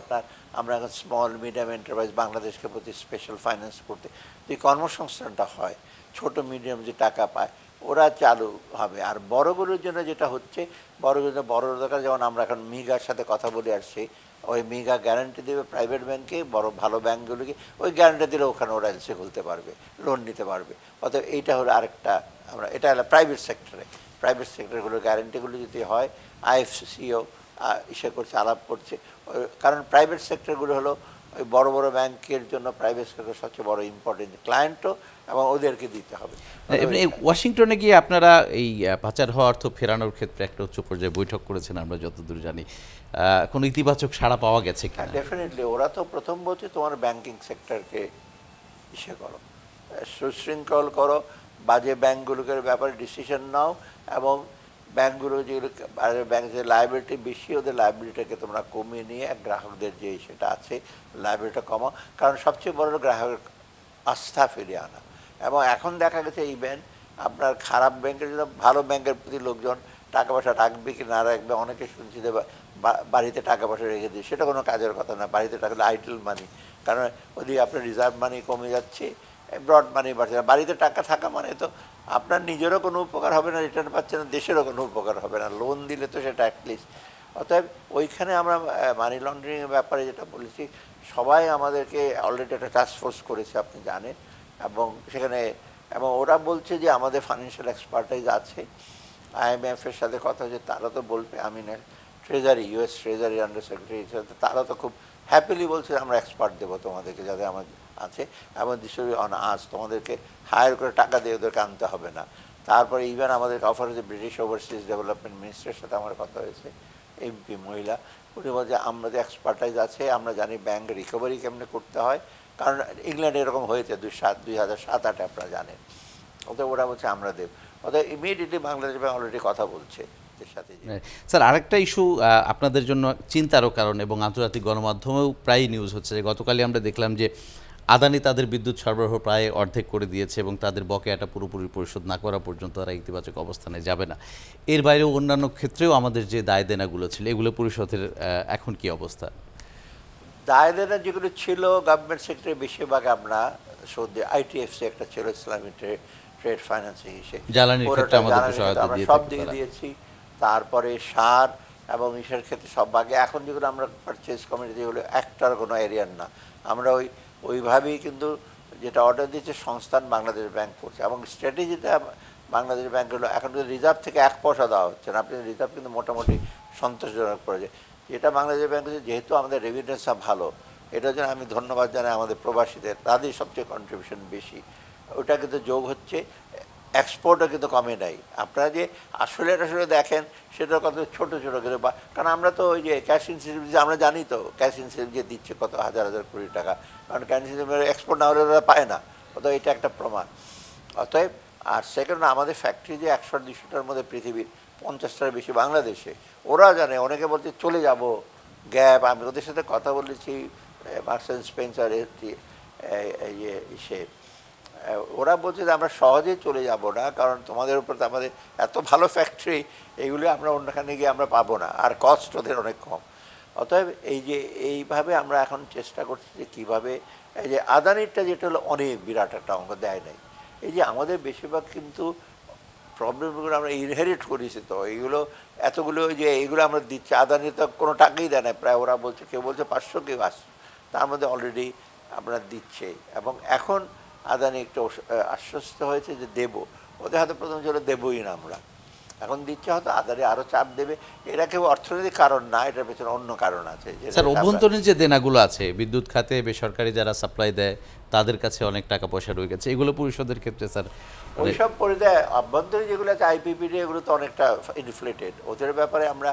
আমরা এখন স্মল মিডিয়াম এন্টারপ্রাইজ বাংলাদেশকে প্রতি স্পেশাল ফাইন্যান্স করতে যদি কর্মসংস্থানটা হয়, ছোট মিডিয়াম যে টাকা পায় ওরা চালু হবে। আর বড়গুলোর জন্য যেটা হচ্ছে, বড়গুলোর জন্য বড় দরকার, যেমন আমরা এখন মিগার সাথে কথা বলে আসছি, ওই মিগা গ্যারান্টি দেবে প্রাইভেট ব্যাংকে, বড় ভালো ব্যাংকগুলোকে ওই গ্যারান্টি দিলে ওখানে ওরা এলসি খুলতে পারবে, লোন নিতে পারবে। অতএব এইটা হলো আরেকটা, আমরা এটা হলো প্রাইভেট সেক্টরে। প্রাইভেট সেক্টরগুলোর গ্যারান্টিগুলো যদি হয়, আইএফসিও ইসে করছে, আলাপ করছে। কারণ প্রাইভেট সেক্টরগুলো হলো ওই বড় বড় ব্যাংকের জন্য প্রাইভেট সেক্টর সবচেয়ে বড় ইম্পর্টেন্ট ক্লায়েন্টও, এবং ওদেরকে দিতে হবে। ওয়াশিংটনে গিয়ে আপনারা এই পাচার হওয়া অর্থ ফেরানোর ক্ষেত্রে একটা উচ্চ পর্যায়ে বৈঠক করেছেন আমরা যতদূর জানি, কোনো ইতিবাচক সাড়া পাওয়া গেছে কিনা? ডেফিনেটলি ওরা তো প্রথম বলছে তোমার ব্যাংকিং সেক্টরকে ইসে করো, সুশৃঙ্খল করো, বাজে ব্যাংকগুলোকে ব্যাপারে ডিসিশন নাও, এবং ব্যাংকগুলো যেগুলো ব্যাংক যে লাইবিলিটি বেশি, ওদের লাইবিলিটিটাকে তোমরা কমিয়ে নিয়ে গ্রাহকদের যে সেটা আছে লাইবিলিটিটা কমাও। কারণ সবচেয়ে বড় গ্রাহকের আস্থা ফিরিয়ে আনা। এবং এখন দেখা গেছে ইভেন আপনার খারাপ ব্যাংকের জন্য ভালো ব্যাংকের প্রতি লোকজন টাকা পয়সা রাখবে কি না রাখবে, অনেকে শুনছি যে বাড়িতে টাকা পয়সা রেখে দিই, সেটা কোনো কাজের কথা না। বাড়িতে টাকা আইডল মানি, কারণ ওদিকে আপনার রিজার্ভ মানি কমে যাচ্ছে, ব্রড মানি বাড়ছে না। বাড়িতে টাকা থাকা মানে তো আপনার নিজেরও কোনো উপকার হবে না, রিটার্ন পাচ্ছে না, দেশেরও কোনো উপকার হবে না। লোন দিলে তো সেটা অ্যাটলিস্ট। অতএব ওইখানে আমরা মানি লন্ডারিংয়ের ব্যাপারে যেটা বলেছি, সবাই আমাদেরকে অলরেডি একটা টাস্ক ফোর্স করেছে আপনি জানেন, এবং সেখানে এবং ওরা বলছে যে আমাদের ফাইন্যান্সিয়াল এক্সপার্টাইজ আছে। আইএমএফের সাথে কথা হচ্ছে, তারা তো বলবে, আমি না treasury, US treasury under secretary সাথে তারা তো খুব হ্যাপিলি বলছে আমরা এক্সপার্ট দেবো তোমাদেরকে, যাদের আমার আছে, এবং দিশরি অন আজ তোমাদেরকে হায়ার করে টাকা দিয়ে ওদেরকে আনতে হবে না। তারপরে ইভেন আমাদেরকে অফার হয়েছে, ব্রিটিশ ওভারসিজ ডেভেলপমেন্ট মিনিস্টারের সাথে আমার কথা হয়েছে, এমপি মহিলা, উনি বলছে আমাদের এক্সপার্টাইজ আছে, আমরা জানি ব্যাংক রিকভারি কেমনে করতে হয়। কারণ ইংল্যান্ডে এরকম হয়েছে 2007-2008 আপনারা জানেন। অতএব ওরা বলছে আমরা দেব। অতএব ইমিডিয়েটলি বাংলাদেশ ব্যাংক অলরেডি কথা বলছে এর সাথে। স্যার, আরেকটা ইস্যু আপনাদের জন্য চিন্তারও কারণ, এবং আন্তর্জাতিক গণমাধ্যমেও প্রায় নিউজ হচ্ছে যে গতকালই আমরা দেখলাম যে আদানি তাদের বিদ্যুৎ সরবরাহ প্রায় অর্ধেক করে দিয়েছে, এবং তাদের বকেয়াটা পুরোপুরি পরিশোধ না করা পর্যন্ত তারা ইতিবাচক অবস্থানে যাবে না। এর বাইরেও অন্যান্য ক্ষেত্রেও আমাদের যে দায় দেনাগুলো ছিল এগুলো পরিশোধের এখন কি অবস্থা? দায় দেনা যেগুলো ছিল গভর্নমেন্ট সেক্টরে বেশিরভাগ আমরা সৌদি আইটিএফসি একটা ছিল, ইসলামিক ট্রেড ফাইন্যান্সিং হিসেবে আমরা সব দিয়ে দিয়েছি। তারপরে সার এবং ইসের ক্ষেত্রে সব ভাগে এখন যেগুলো আমরা পারচেজ কমিটি যেগুলো একটার কোনো এরিয়ার না, আমরা ওইভাবেই কিন্তু যেটা অর্ডার দিয়েছে সংস্থান বাংলাদেশ ব্যাংক করছে। এবং স্ট্র্যাটেজিটা বাংলাদেশ ব্যাংক হলো এখন কিন্তু রিজার্ভ থেকে 1 পয়সা দেওয়া হচ্ছে না। আপনি রিজার্ভ কিন্তু মোটামুটি সন্তোষজনক পড়েছে। যেটা বাংলাদেশ ব্যাংক হচ্ছে, যেহেতু আমাদের রেভিডেন্সটা ভালো, এটার জন্য আমি ধন্যবাদ জানাই আমাদের প্রবাসীদের, তাদের সবচেয়ে কন্ট্রিবিউশন বেশি, ওটা কিন্তু যোগ হচ্ছে এক্সপোর্টও কিন্তু কমে নাই। আপনারা যে আসলে দেখেন সেটা কত ছোট ছোট করে, কারণ আমরা তো ওই যে ক্যাশ ইনসেন্টিভ আমরা জানি তো ক্যাশ ইনসেন্টিভ যে দিচ্ছে কত হাজার হাজার কোটি টাকা, কারণ ক্যাশ ইনসেন্টিভ এক্সপোর্ট না হলে ওরা পায় না, অতএব এটা একটা প্রমাণ। অতএব আর সেকেন্ড আমাদের ফ্যাক্টরি যে 100-200টার মধ্যে পৃথিবীর 50টার বেশি বাংলাদেশে, ওরা জানে। অনেকে বলছে চলে যাব গ্যাপ, আমি ওদের সাথে কথা বলেছি, মার্কস অ্যান্ড স্পেন্সার সে ওরা বলছে যে আমরা সহজেই চলে যাব না, কারণ তোমাদের উপর তো আমাদের এত ভালো ফ্যাক্টরি, এইগুলো আমরা অন্যখানে গিয়ে আমরা পাবো না, আর কস্ট ওদের অনেক কম। অতএব এই যে এইভাবে আমরা এখন চেষ্টা করছি যে কীভাবে এই যে আদানিরটা যেটা হলো অনেক বিরাট একটা অঙ্ক দেয় নাই। এই যে আমাদের বেশিরভাগ কিন্তু প্রবলেমগুলো আমরা ইনহেরিট করেছি, তো এইগুলো এতগুলো যে এইগুলো আমরা দিচ্ছি, আদানি তো কোনো টাকাই দেয় না প্রায়, ওরা বলছে কেউ বলছে 500 কেউ 800, তার মধ্যে অলরেডি আমরা দিচ্ছে। এবং এখন আদানি একটু আশ্বস্ত হয়েছে যে দেব, ওদের হাতে প্রথম ছিল দেবই না আমরা, এখন দিচ্ছে, হয়তো আদানি আরও চাপ দেবে। এটা কেউ অর্থনৈতিক কারণ না, এটার পেছনে অন্য কারণ আছে। স্যার, অভ্যন্তরীণ যে দেনাগুলো আছে বিদ্যুৎ খাতে বেসরকারি যারা সাপ্লাই দেয় তাদের কাছে অনেক টাকা পয়সা রয়ে গেছে, এগুলো পরিশোধের ক্ষেত্রে স্যার ওইসব করে দেয়। অভ্যন্তরীণ যেগুলো আছে আইপিপিডি, এগুলো তো অনেকটা ইনফ্লেটেড, ওদের ব্যাপারে আমরা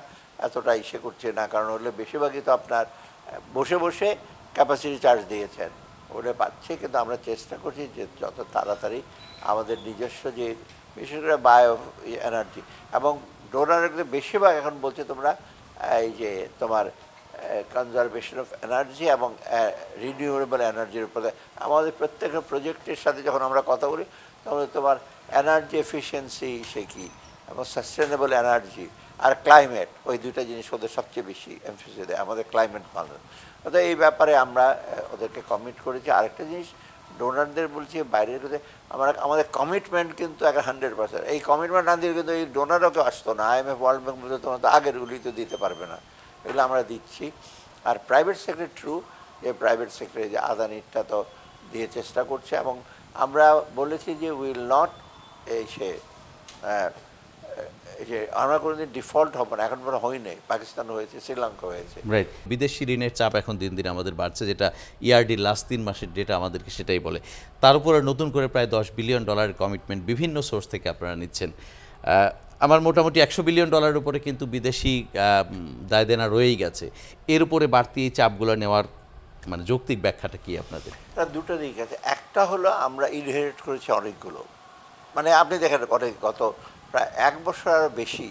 এতটা ইসে করছি না, কারণ হলে বেশিরভাগই তো আপনার বসে বসে ক্যাপাসিটি চার্জ দিয়েছেন, ওটা পাচ্ছে। কিন্তু আমরা চেষ্টা করছি যে যত তাড়াতাড়ি আমাদের নিজস্ব যে বিশেষ করে বায়ো এনার্জি এবং ডোনারের বেশিরভাগ এখন বলছে তোমরা এই যে তোমার কনজারভেশন অফ এনার্জি এবং রিনিউয়েবল এনার্জির উপরে আমাদের প্রত্যেকটা প্রজেক্টের সাথে যখন আমরা কথা বলি, তখন তোমার এনার্জি এফিসিয়েন্সি সে কী এবং সাস্টেনেবল এনার্জি আর ক্লাইমেট, ওই দুইটা জিনিস ওদের সবচেয়ে বেশি এমফেসিস দেয়, আমাদের ক্লাইমেট ভালো। অর্থাৎ এই ব্যাপারে আমরা ওদেরকে কমিট করেছি। আরেকটা জিনিস ডোনারদের বলছি বাইরের কথা, আমাদের কমিটমেন্ট কিন্তু 100%। এই কমিটমেন্ট না দিলে কিন্তু এই ডোনারও কেউ আসতো না, IMF ওয়ার্ল্ড ব্যাংক বলতে তোমরা তো আগেরগুলি তো দিতে পারবে না, এগুলো আমরা দিচ্ছি। আর প্রাইভেট সেক্টর ট্রু, যে প্রাইভেট সেক্টরে যে আদানিটা তো দিয়ে চেষ্টা করছে, এবং আমরা বলেছি যে উইল নট এই যে আমরা কোনোদিন ডিফল্ট হবো না, এখন পরে হই নাই, পাকিস্তান হয়েছে, শ্রীলঙ্কা হয়েছে। রাইট, বিদেশি ঋণের চাপ এখন দিন দিন আমাদের বাড়ছে, যেটা ERD লাস্ট 3 মাসের ডেটা আমাদেরকে সেটাই বলে। তার উপরে নতুন করে প্রায় $10 বিলিয়ন কমিটমেন্ট বিভিন্ন সোর্স থেকে আপনারা নিচ্ছেন। আমার মোটামুটি $100 বিলিয়ন উপরে কিন্তু বিদেশি দায় দেনা রয়েই গেছে, এর উপরে বাড়তি এই চাপগুলো নেওয়ার মানে যৌক্তিক ব্যাখ্যাটা কি আপনাদের? দুটো দিক আছে। একটা হলো আমরা ইনহেরিট করেছি অনেকগুলো, মানে আপনি দেখেন গত প্রায় 1 বছর আরও বেশি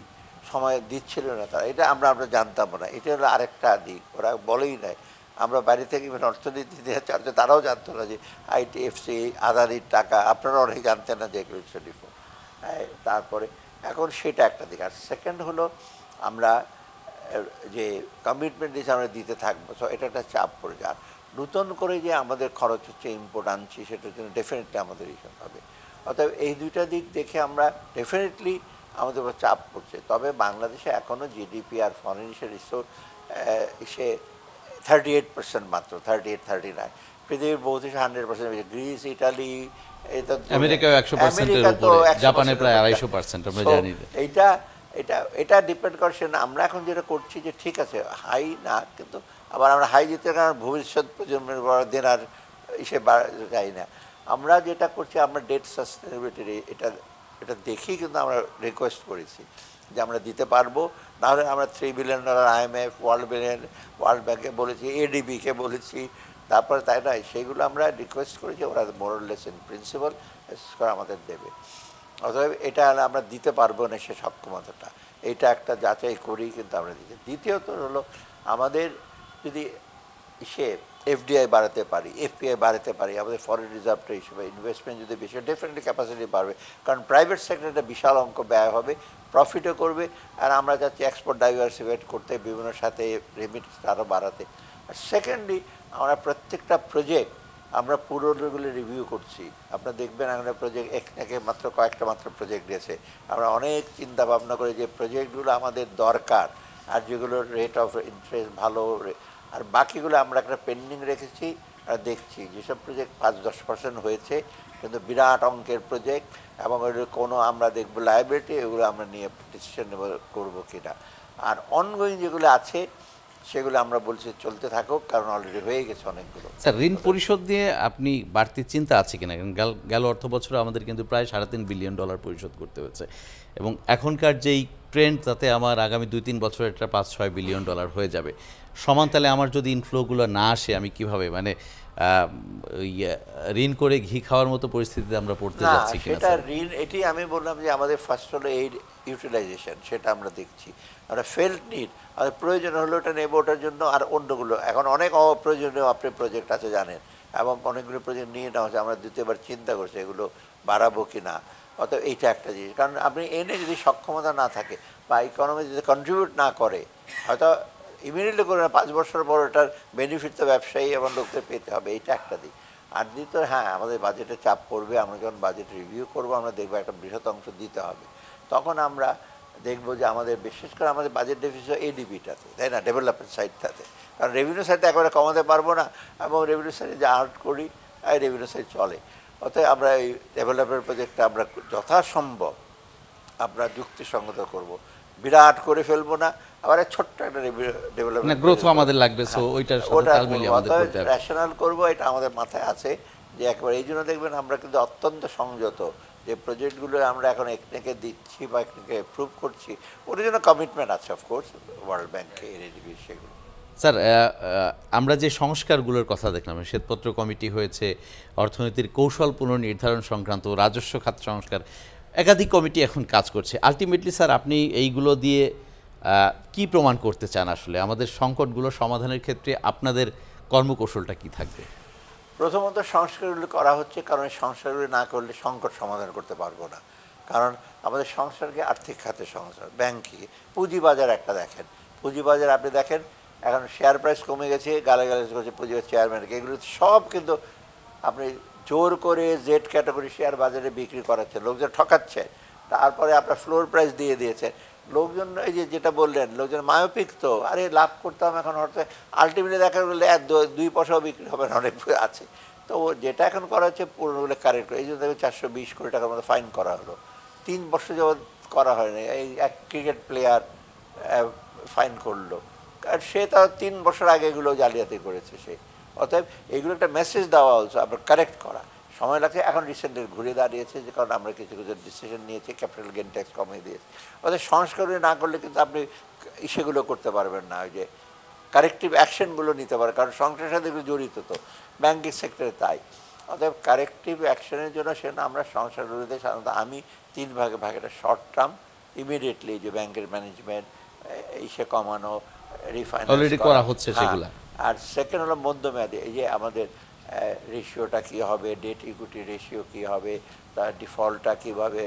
সময় দিচ্ছিল না তারা, এটা আমরা জানতাম না। এটা হলো আরেকটা দিক, ওরা বলেই নাই। আমরা বাইরে থেকে অর্থনীতি চাচ্ছে, তারাও জানতো না যে ITFC আদানির টাকা, আপনারা অনেক জানতেন না যে এগুলো টেলিফোন। তারপরে এখন সেটা একটা দিক। আর সেকেন্ড হলো আমরা যে কমিটমেন্ট দিয়েছি আমরা দিতে থাকবো, সো এটা একটা চাপ পড়ে যায়। আর নতুন করে যে আমাদের খরচ হচ্ছে, ইম্পোর্ট আনছি, সেটার জন্য ডেফিনেটলি আমাদের ইস্যু হবে। অতএব এই দুইটা দিক দেখে আমরা ডেফিনেটলি আমাদের উপর চাপ পড়ছে। তবে বাংলাদেশে এখনও জিডিপি আর ফরেন রিসোর্স সে 38% মাত্র, 38-39। পৃথিবীর বহু দেশে 100% বেশি, গ্রিস, ইটালি, আমেরিকা 100%-এর উপরে, জাপানে প্রায় 250%, আমরা জানি। এটা ডিপেন্ড করছে না। আমরা এখন যেটা করছি যে ঠিক আছে হাই না, কিন্তু আবার আমরা হাই যেতে কারণ ভবিষ্যৎ প্রজন্মের দেনার চাই না। আমরা যেটা করছি, আমরা ডেট সাস্টেনেবিলিটি এটা দেখেই কিন্তু আমরা রিকোয়েস্ট করেছি যে আমরা দিতে পারবো, নাহলে আমরা $3 বিলিয়ন IMF, ওয়ার্ল্ড ব্যাংকে বলেছি, ADB-কে বলেছি, তারপরে তাই নয় সেইগুলো আমরা রিকোয়েস্ট করেছি, ওরা মোরাললেস ইন প্রিন্সিপাল করে আমাদের দেবে। অতএব এটা আমরা দিতে পারবো না সে সক্ষমতাটা, এইটা একটা যাচাই করেই কিন্তু আমরা দিচ্ছি। দ্বিতীয়ত হলো আমাদের যদি FDI বাড়াতে পারি, FPI বাড়াতে পারি, আমাদের ফরেন রিজার্ভটা হিসেবে ইনভেস্টমেন্ট যদি বেশি, ডেফিনেটলি ক্যাপাসিটি বাড়বে, কারণ প্রাইভেট সেক্টরটা বিশাল অঙ্ক ব্যয় হবে, প্রফিটও করবে। আর আমরা চাচ্ছি এক্সপোর্ট ডাইভার্সিফাইড করতে, বিভিন্ন সাথে রেমিটেন্স আরও বাড়াতে। আর সেকেন্ডলি আমরা প্রত্যেকটা প্রজেক্ট আমরা পুরোগুলো রিভিউ করছি। আপনারা দেখবেন আমরা প্রজেক্ট একে মাত্র কয়েকটা মাত্র প্রজেক্ট দিয়েছে, আমরা অনেক চিন্তা ভাবনা করে যে প্রজেক্টগুলো আমাদের দরকার আর যেগুলোর রেট অফ ইন্টারেস্ট ভালো, আর বাকিগুলো আমরা একটা পেন্ডিং রেখেছি। আর দেখছি যেসব প্রজেক্ট 5-10% হয়েছে, কিন্তু বিরাট অঙ্কের প্রজেক্ট, এবং ওইগুলো কোনো আমরা দেখবো লায়াবিলিটি, এগুলো আমরা নিয়ে ডিসিশন নেব করবো কিনা। আর অনগোয়িং যেগুলো আছে সেগুলো আমরা বলছি চলতে থাকুক, কারণ অলরেডি হয়ে গেছে অনেকগুলো। স্যার, ঋণ পরিশোধ নিয়ে আপনি বাড়তি চিন্তা আছে কিনা? কারণ গেল অর্থ বছরে আমাদের কিন্তু প্রায় $3.5 বিলিয়ন পরিশোধ করতে হয়েছে, এবং এখনকার যেই ট্রেন্ড তাতে আমার আগামী 2-3 বছরে এটা $5-6 বিলিয়ন হয়ে যাবে। সমান তালে আমার যদি ইনফ্লোগুলো না আসে, আমি কিভাবে মানে ঋণ করে ঘি খাওয়ার মতো পরিস্থিতিতে আমরা পড়তে না, যাচ্ছি কিনা সেটা স্যার? ঋণ, এটি আমি বললাম যে আমাদের ফার্স্ট হলো এই ইউটিলাইজেশন, সেটা আমরা দেখছি। আমরা ফেল্ট নিড, আমাদের প্রয়োজন হলো ওটা নেবো, ওটার জন্য। আর অন্যগুলো এখন অনেক অপ্রয়োজনীয় আপনি প্রজেক্ট আছে জানেন, এবং অনেকগুলো প্রজেক্ট নিয়ে নেওয়া হচ্ছে, আমরা দ্বিতীয়বার চিন্তা করছি এগুলো বাড়াবো কি না। অতএব এইটা একটা জিনিস, কারণ আপনি এনে যদি সক্ষমতা না থাকে বা ইকোনমি যদি কন্ট্রিবিউট না করে, হয়তো ইমিডিয়েটলি করে না, 5 বছর পর ওটার বেনিফিট তো ব্যবসায়ী এবং লোকদের পেতে হবে, এইটা একটা দিক। আর দ্বিতীয়, হ্যাঁ, আমাদের বাজেটে চাপ পড়বে, আমরা যখন বাজেট রিভিউ করবো আমরা দেখবো একটা বৃহৎ অংশ দিতে হবে। তখন আমরা দেখবো যে আমাদের বিশেষ করে আমাদের বাজেট ডেফিসিট এডিবিটাতে, তাই না, ডেভেলপমেন্ট সাইডটাতে। কারণ রেভিনিউ সাইডটা একেবারে কমাতে পারবো না, এবং রেভিনিউ সাইডে যা আর্ট করি এই রেভিনিউ সাইড চলে। অতএব আমরা এই ডেভেলপমেন্ট প্রজেক্টটা আমরা যথাসম্ভব আমরা যুক্তিসঙ্গত করব, বিরাট করে ফেলবো না, আবার ছোট্ট একটা ডেভেলপমেন্ট গ্রোথও আমাদের লাগবে, সো ওইটার সাথে তাল মিলিয়ে আমাদের করতে হবে। রেশনাল করবো, এটা আমাদের মাথায় আছে যে একবার। এই জন্য দেখবেন আমরা কিন্তু অত্যন্ত সংযত, যে প্রজেক্টগুলো আমরা এখন একদিকে দিচ্ছি বা একদিকে অ্যাপ্রুভ করছি, ওটার জন্য কমিটমেন্ট আছে অফকোর্স ওয়ার্ল্ড ব্যাংকে, এনএডিবি, সেগুলো। স্যার, আমরা যে সংস্কারগুলোর কথা দেখলাম, শ্বেতপত্র কমিটি হয়েছে, অর্থনীতির কৌশল পুনর্নির্ধারণ সংক্রান্ত, রাজস্ব খাত সংস্কার, একাধিক কমিটি এখন কাজ করছে। আলটিমেটলি স্যার, আপনি এইগুলো দিয়ে কি প্রমাণ করতে চান? আসলে আমাদের সংকটগুলো সমাধানের ক্ষেত্রে আপনাদের কর্মকৌশলটা কি থাকবে? প্রথমত সংস্কারগুলো করা হচ্ছে, কারণ এই সংস্কারগুলো না করলে সংকট সমাধান করতে পারবো না। কারণ আমাদের সংস্কারকে আর্থিক খাতে সংস্কার, ব্যাংকিং, পুঁজিবাজার একটা দেখেন, পুঁজিবাজার আপনি দেখেন এখন শেয়ার প্রাইস কমে গেছে, গালাগালাজ করছে পুঁজিবাজার চেয়ারম্যানকে, এগুলো সব কিন্তু আপনি জোর করে জেড ক্যাটাগরি শেয়ার বাজারে বিক্রি করাচ্ছে, লোকজন ঠকাচ্ছে। তারপরে আপনার ফ্লোর প্রাইস দিয়ে দিয়েছে লোকজন। এই যে যেটা বললেন, লোকজন মায়োপিক, তো আরে লাভ করতাম, এখন হয়তো আলটিমেটলি দেখা গেলে 2 পয়সাও বিক্রি হবে না, অনেক আছে। তো যেটা এখন করা হচ্ছে পুরোগুলো কারেক্ট, এই জন্য দেখবেন 420 কোটি টাকার মতো ফাইন করা হলো, 3 বছর যাবৎ করা হয়নি। এই এক ক্রিকেট প্লেয়ার ফাইন করলো, আর সে তার 3 বছর আগে এগুলো জালিয়াতি করেছে সে। অতএব এগুলো একটা মেসেজ দেওয়া হচ্ছে, আপনার কারেক্ট করা সময় লাগছে। এখন রিসেন্টলি ঘুরে দাঁড়িয়েছে, যে কারণ আমরা কিছু কিছু ডিসিশন নিয়েছি, ক্যাপিটাল গেইন ট্যাক্স কমিয়ে দিয়েছি। অর্থাৎ সংস্কার না করলে কিন্তু আপনি সেগুলো করতে পারবেন না, ওই যে কারেক্টিভ অ্যাকশনগুলো নিতে পারে, কারণ সংস্কারের সাথে এগুলো জড়িত, তো ব্যাঙ্কিং সেক্টরে তাই। অতএব কারেক্টিভ অ্যাকশনের জন্য সেটা আমরা সংস্কারগুলোতে সাধারণত আমি 3 ভাগে একটা শর্ট টার্ম, ইমিডিয়েটলি যে ব্যাংকের ম্যানেজমেন্ট সে কমানো, রিফাইন্যান্স অলরেডি করা হচ্ছে সেগুলা। আর সেকেন্ড হলো মধ্যমেয়াদী, এই যে আমাদের রেশিওটা কী হবে, ডেট ইকুইটি রেশিও কী হবে, তার ডিফল্টটা কীভাবে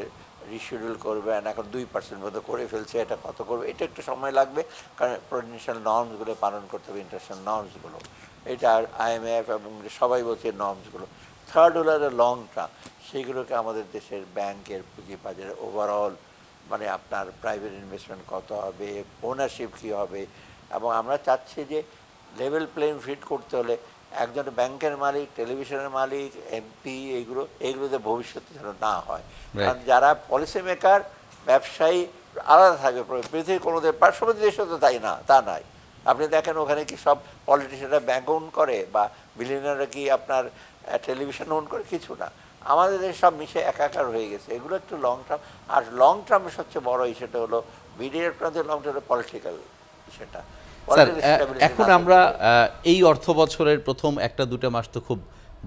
রিশিডিউল করবেন, এখন 2% মতো করে ফেলছে, এটা কত করবে, এটা একটু সময় লাগবে, কারণ প্রভিডেন্সিয়াল নর্মসগুলো পালন করতে হবে, ইন্টারন্যাশনাল নর্মসগুলো, এটা IMF এবং সবাই বলছে নর্মসগুলো। থার্ড হলো লং টার্ম, সেগুলোকে আমাদের দেশের ব্যাংকের পুঁজিবাজারে ওভারঅল মানে আপনার প্রাইভেট ইনভেস্টমেন্ট কত হবে, ওনারশিপ কী হবে, এবং আমরা চাচ্ছি যে লেভেল প্লেইং ফিল্ড করতে হলে একজন ব্যাংকের মালিক, টেলিভিশনের মালিক, MP, এইগুলোতে ভবিষ্যতে যেন না হয়। কারণ যারা পলিসি মেকার, ব্যবসায়ী আলাদা থাকবে, পৃথিবীর কোনো পার্শ্ববর্তী দেশে তো তাই না, তা নাই। আপনি দেখেন ওখানে কি সব পলিটিশিয়ানরা ব্যাংক ওন করে, বা বিলিয়নাররা কি আপনার টেলিভিশন ওন করে, কিছু না। আমাদের দেশে সব মিশে একাকার হয়ে গেছে। এগুলো একটু লং টার্ম, আর লং টার্মের সবচেয়ে বড় ইস্যুটা হলো মিডিয়ার প্রান্তে লং টার্মে পলিটিক্যাল ইস্যুটা। স্যার, এখন আমরা এই অর্থ বছরের প্রথম 1-2 মাস তো খুব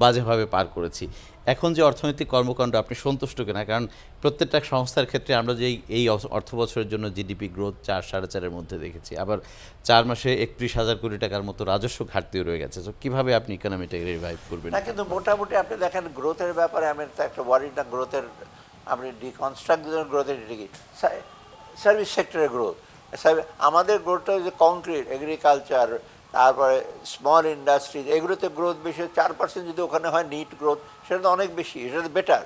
বাজেভাবে পার করেছি। এখন যে অর্থনৈতিক কর্মকাণ্ড, আপনি সন্তুষ্ট কিনা? কারণ প্রত্যেকটা সংস্থার ক্ষেত্রে আমরা যে এই অর্থ বছরের জন্য জিডিপি গ্রোথ 4-4.5-এর মধ্যে দেখেছি, আবার 4 মাসে 31,000 কোটি টাকার মতো রাজস্ব ঘাটতিও রয়ে গেছে। তো কীভাবে আপনি ইকোনমিটাকে রিভাইভ করবেন? না, কিন্তু মোটামুটি আপনি দেখেন গ্রোথের ব্যাপারে আমি তো একটা ওয়ারি না, গ্রোথের আপনি ডিকনস্ট্রাক্ট দিলেন, গ্রোথের কি সার্ভিস সেক্টরের গ্রোথ, আমাদের গ্রোথটা হচ্ছে কংক্রিট, এগ্রিকালচার, তারপরে স্মল ইন্ডাস্ট্রিজ, এগুলোতে গ্রোথ বেশি। 4% যদি ওখানে হয় নিট গ্রোথ, সেটা তো অনেক বেশি, সেটা তো বেটার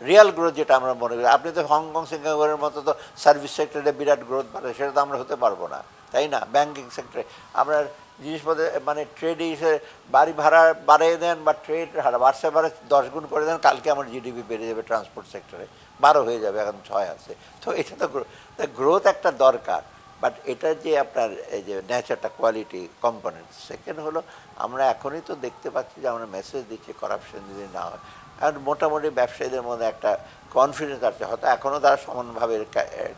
রিয়াল গ্রোথ যেটা আমরা মনে করি। আপনি তো হংকং, সিঙ্গাপুরের মতো তো সার্ভিস সেক্টরে বিরাট গ্রোথ বাড়ে, সেটা তো আমরা হতে পারবো না, তাই না? ব্যাঙ্কিং সেক্টরে আমরা জিনিসপত্র মানে ট্রেড হিসেবে বাড়ি ভাড়া বাড়িয়ে দেন, বা ট্রেড বাড়ছে 10 গুণ করে দেন, কালকে আমার জিডিপি বেড়ে যাবে। ট্রান্সপোর্ট সেক্টরে 12 হয়ে যাবে, এখন 6 আছে। তো এটা তো গ্রোথ একটা দরকার, বাট এটা যে আপনার এই যে ন্যাচারটা কোয়ালিটি কম্পোনেন্ট। সেকেন্ড হলো আমরা এখনই তো দেখতে পাচ্ছি যে আমরা মেসেজ দিচ্ছি কারাপশন যদি না হয়, আর মোটামুটি ব্যবসায়ীদের মধ্যে একটা কনফিডেন্স আছে, হয়তো এখনও তারা সমানভাবে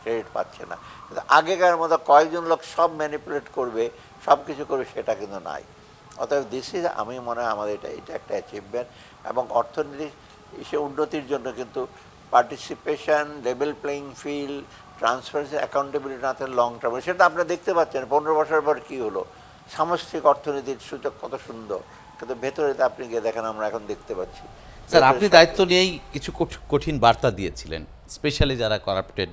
ক্রেডিট পাচ্ছে না, কিন্তু আগেকার মতো কয়েকজন লোক সব ম্যানিপুলেট করবে, সব কিছু করবে, সেটা কিন্তু নাই। অতএব দিস ইজ, আমি মনে হয় আমাদের এটা একটা অ্যাচিভমেন্ট, এবং অর্থনৈতিক উন্নতির জন্য কিন্তু participation, level playing field, transparency, accountability না থাকলে লং টার্ম, সেটা আপনারা দেখতে পাচ্ছেন 15 বছর পর কী হলো, সামষ্টিক অর্থনীতির সূচক কত সুন্দর, কিন্তু ভেতরে তো আপনি গিয়ে দেখেন আমরা এখন দেখতে পাচ্ছি। স্যার, আপনি দায়িত্ব নিয়েই কিছু কঠিন বার্তা দিয়েছিলেন, স্পেশালি যারা করাপ্টেড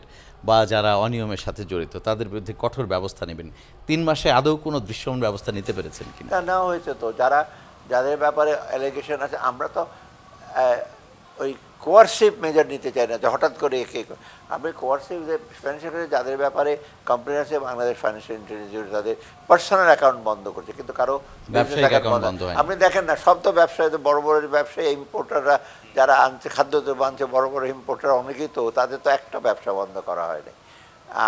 বা যারা অনিয়মের সাথে জড়িত তাদের বিরুদ্ধে কঠোর ব্যবস্থা নেবেন। 3 মাসে আদৌ কোনো দৃশ্যমান ব্যবস্থা নিতে পেরেছেন কিনা? নেওয়া হয়েছে তো, যাদের ব্যাপারে অ্যালিগেশন আছে, আমরা তো ওই কোয়ারসিভ মেজার নিতে চাই না যে হঠাৎ করে একে আপনি কোয়ারসিভ ফাইন্যান্সিয়াল, যাদের ব্যাপারে কমপ্লেন আছে বাংলাদেশ ফাইন্যান্সিয়াল ইন্টেলিজেন্স তাদের পার্সোনাল অ্যাকাউন্ট বন্ধ করছে, কিন্তু কারো ব্যবসায়িক অ্যাকাউন্ট বন্ধ হয়। আপনি দেখেন না, সব তো ব্যবসায়ী, তো বড় বড় ব্যবসায়ী, ইম্পোর্টাররা যারা আনছে, খাদ্যদ্রব্য আনছে, বড় বড় ইম্পোর্টার অনেকেই, তো তাদের তো একটা ব্যবসা বন্ধ করা হয়নি।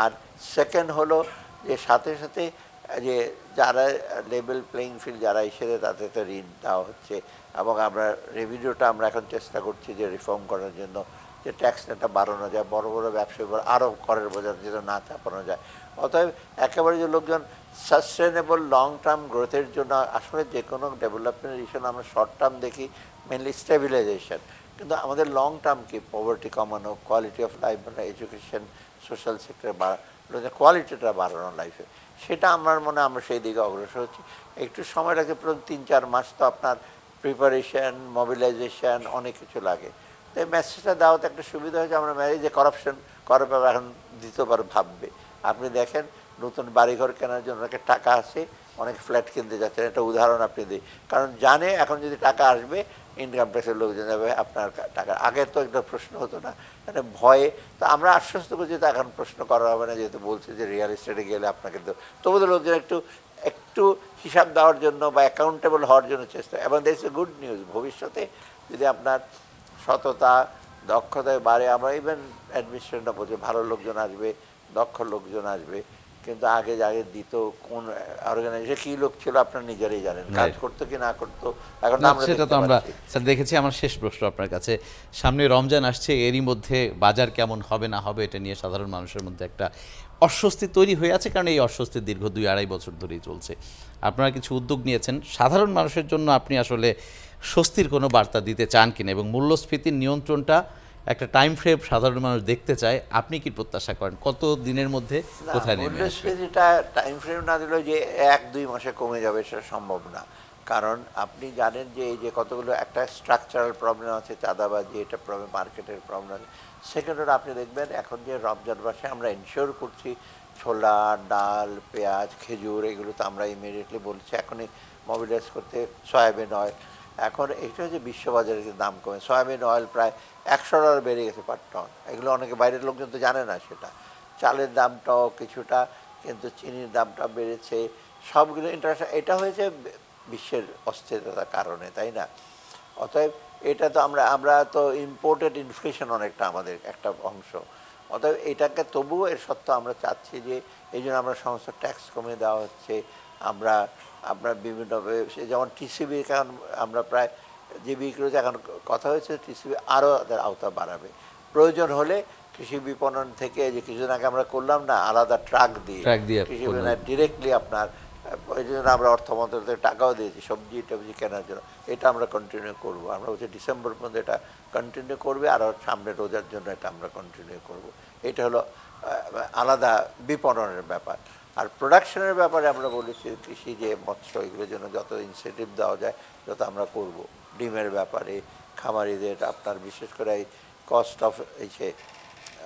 আর সেকেন্ড হলো যে সাথে সাথে যে যারা লেভেল প্লেইং ফিল্ড যারা এসেছে তাদের তো ঋণ দেওয়া হচ্ছে, এবং আমরা রেভিনিউটা আমরা এখন চেষ্টা করছি যে রিফর্ম করার জন্য, যে ট্যাক্স নেটটা বাড়ানো যায়, বড় বড় ব্যবসায়ী আরও করের বোঝা যেন না চাপানো যায়। অতএব একেবারে যে লোকজন সাস্টেনেবল লং টার্ম গ্রোথের জন্য, আসলে যে কোনো ডেভেলপমেন্টের ইস্যু আমরা শর্ট টার্ম দেখি, মেনলি স্টেবিলাইজেশন, কিন্তু আমাদের লং টার্ম কি পভার্টি কমানো, কোয়ালিটি অফ লাইফ বাড়ানো, এডুকেশন, সোশ্যাল সেক্টরে কোয়ালিটিটা বাড়ানো লাইফে, সেটা আমার মনে হয় আমরা সেই দিকে অগ্রসর হচ্ছি। একটু সময় লাগে, প্রথম 3-4 মাস তো আপনার প্রিপারেশন, মোবিলাইজেশন, অনেক কিছু লাগে। তো এই মেসেজটা দেওয়াতে একটা সুবিধা হয়েছে, আমরা যে কারাপশন করার ব্যাপারে এখন দ্বিতীয়বার ভাববে। আপনি দেখেন নতুন বাড়িঘর কেনার জন্য অনেকে টাকা আসে, অনেক ফ্ল্যাট কিনতে যাচ্ছেন, একটা উদাহরণ আপনি দিই, কারণ জানে এখন যদি টাকা আসবে ইনকাম ট্যাক্সের লোকজন যাবে আপনার টাকা। আগে তো একটা প্রশ্ন হতো না, মানে ভয়ে, তো আমরা আশ্বস্ত করছি তো এখন প্রশ্ন করা হবে না, যেহেতু বলছে যে রিয়েল এস্টেটে গেলে আপনাকে তো, তবু তো লোকজন একটু হিসাব দেওয়ার জন্য বা অ্যাকাউন্টেবল হওয়ার জন্য চেষ্টা। এবং দ্যাটস এ গুড নিউজ, ভবিষ্যতে যদি আপনার সততা, দক্ষতায় বাড়ে, আমরা ইভেন অ্যাডমিনিস্ট্রেশনটা বলছে ভালো লোকজন আসবে, দক্ষ লোকজন আসবে, কিন্তু আগে দিত কোন অর্গানাইজেশন কী লোক ছিল আপনার নিজেরাই জানেন, কাজ করতো কি না করতো, এখন সেটা তো আমরা স্যার দেখেছি। আমার শেষ প্রশ্ন আপনার কাছে, সামনে রমজান আসছে, এরই মধ্যে বাজার কেমন হবে না হবে এটা নিয়ে সাধারণ মানুষের মধ্যে একটা অস্বস্তি তৈরি হয়ে আছে, কারণ এই অস্বস্তি দীর্ঘ 2-2.5 বছর ধরেই চলছে। আপনারা কিছু উদ্যোগ নিয়েছেন, সাধারণ মানুষের জন্য আপনি আসলে স্বস্তির কোনো বার্তা দিতে চান কিনা, এবং মূল্যস্ফীতির নিয়ন্ত্রণটা একটা টাইম ফ্রেম সাধারণ মানুষ দেখতে চায়, আপনি কি প্রত্যাশা করেন কত দিনের মধ্যে কোথায় নেমে আসবে? মূল্যস্ফীতিটা টাইম ফ্রেম না দিলেও যে 1-2 মাসে কমে যাবে সেটা সম্ভব না, কারণ আপনি জানেন যে এই যে কতগুলো একটা স্ট্রাকচারাল প্রবলেম আছে, চাঁদাবাজি, এটা প্রবলেম, মার্কেটের প্রবলেম আছে। সেকেন্ড হলো আপনি দেখবেন এখন যে রমজান মাসে আমরা ইনশিওর করছি ছোলা, ডাল, পেঁয়াজ, খেজুর, এগুলো তো আমরা ইমিডিয়েটলি বলছি এখনই মোবিলাইজ করতে। সয়াবিন অয়েল, এখন এইটা হচ্ছে বিশ্ববাজারে যে দাম কমে, সয়াবিন অয়েল প্রায় $100 বেড়ে গেছে পার টন, এগুলো অনেকে বাইরের লোকজন তো জানে না সেটা। চালের দামটাও কিছুটা, কিন্তু চিনির দামটা বেড়েছে, সবগুলো ইন্টারন্যাশনাল, এটা হয়েছে বিশ্বের অস্থিরতার কারণে, তাই না? অতএব এটা তো আমরা তো ইম্পোর্টেড ইনফ্লেশন অনেকটা আমাদের একটা অংশ, অতএব এটাকে তবুও এর সত্ত্বেও আমরা চাচ্ছি যে এই জন্য আমরা সমস্ত ট্যাক্স কমে দেওয়া হচ্ছে। আমরা আপনার বিভিন্নভাবে, যেমন টিসিবি এখন আমরা প্রায় যে বিক্রি, এখন কথা হয়েছে টিসিবি আরও তাদের আওতা বাড়াবে, প্রয়োজন হলে কৃষি বিপণন থেকে, যে কিছুদিন আগে আমরা করলাম না আলাদা ট্রাক দিয়ে কৃষি বিপণন ডিরেক্টলি আপনার, এই জন্য আমরা অর্থ মন্ত্রণালয়ের টাকাও দিয়েছি সবজি টবজি কেনার জন্য, এটা আমরা কন্টিনিউ করব। আমরা বলছি ডিসেম্বর পর্যন্ত এটা কন্টিনিউ করবে, আর সামনে রোজার জন্য এটা আমরা কন্টিনিউ করব। এটা হলো আলাদা বিপণনের ব্যাপার। আর প্রোডাকশনের ব্যাপারে আমরা বলেছি কৃষি যে মৎস্য, এগুলোর জন্য যত ইনসেন্টিভ দেওয়া যায় যত আমরা করব। ডিমের ব্যাপারে খামারিদের আপনার বিশেষ করে এই কস্ট অফ এই যে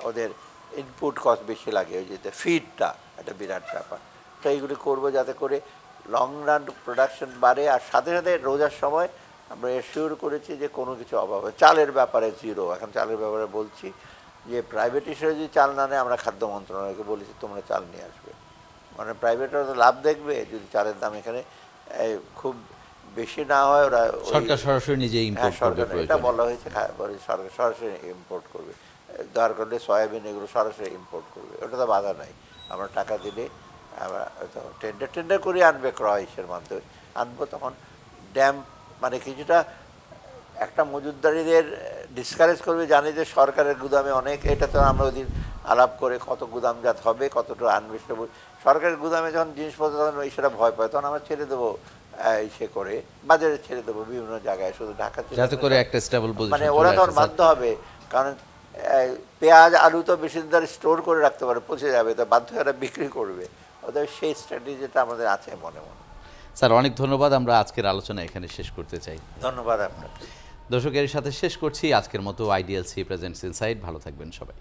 ওদের ইনপুট কস্ট বেশি লাগে, ওই যে ফিডটা একটা বিরাট ব্যাপার, তো এইগুলি করবো যাতে করে লং রান প্রোডাকশন বাড়ে। আর সাথে সাথে রোজার সময় আমরা এশিওর করেছি যে কোনো কিছু অভাব হয়। চালের ব্যাপারে জিরো, এখন চালের ব্যাপারে বলছি যে প্রাইভেট হিসেবে যদি চাল না নেয়, আমরা খাদ্য মন্ত্রণালয়কে বলেছি তোমরা চাল নিয়ে আসবে, মানে প্রাইভেটরা তো লাভ দেখবে যদি চালের দাম এখানে খুব বেশি না হয়, ওরা সরকার সরাসরি নিজে ইম্পোর্ট করবে, এটা বলা হয়েছে, সরকার সরাসরি ইম্পোর্ট করবে, দরকার করলে সয়াবিন এগুলো সরাসরি ইম্পোর্ট করবে, ওটা তো বাধা নাই, আমরা টাকা দিলে আমরা তো টেন্ডার করে আনবে ক্রয়ের মাধ্যমে আনবো, তখন ড্যাম মানে কিছুটা একটা মজুতদারিদের ডিসকারেজ করবে, জানি যে সরকারের গুদামে অনেক, এটা তো আমরা ওই দিন আলাপ করে কত গুদামজাত হবে, কতটা আনবে সেটা সরকারের গুদামে যখন জিনিসপত্র তখন সেটা ভয় পায়, তখন আমরা ছেড়ে দেবো ইসে করে বাজারে ছেড়ে দেবো বিভিন্ন জায়গায়, শুধু ঢাকা যাতে করে একটা স্টেবল পজিশন মানে ওরা তখন বাধ্য হবে, কারণ পেঁয়াজ আলু তো বেশি দিন ধরে স্টোর করে রাখতে পারে, পচে যাবে, তো বাধ্য হয়ে ওরা বিক্রি করবে, ওদের সেই স্ট্র্যাটেজিটা আমাদের আছে মনে মনে। স্যার অনেক ধন্যবাদ, আমরা আজকের আলোচনা এখানে শেষ করতে চাই। ধন্যবাদ আপনাকে। দর্শকের সাথে শেষ করছি আজকের মতো আইডিএলসি প্রেজেন্টস ইনসাইড। ভালো থাকবেন সবাই।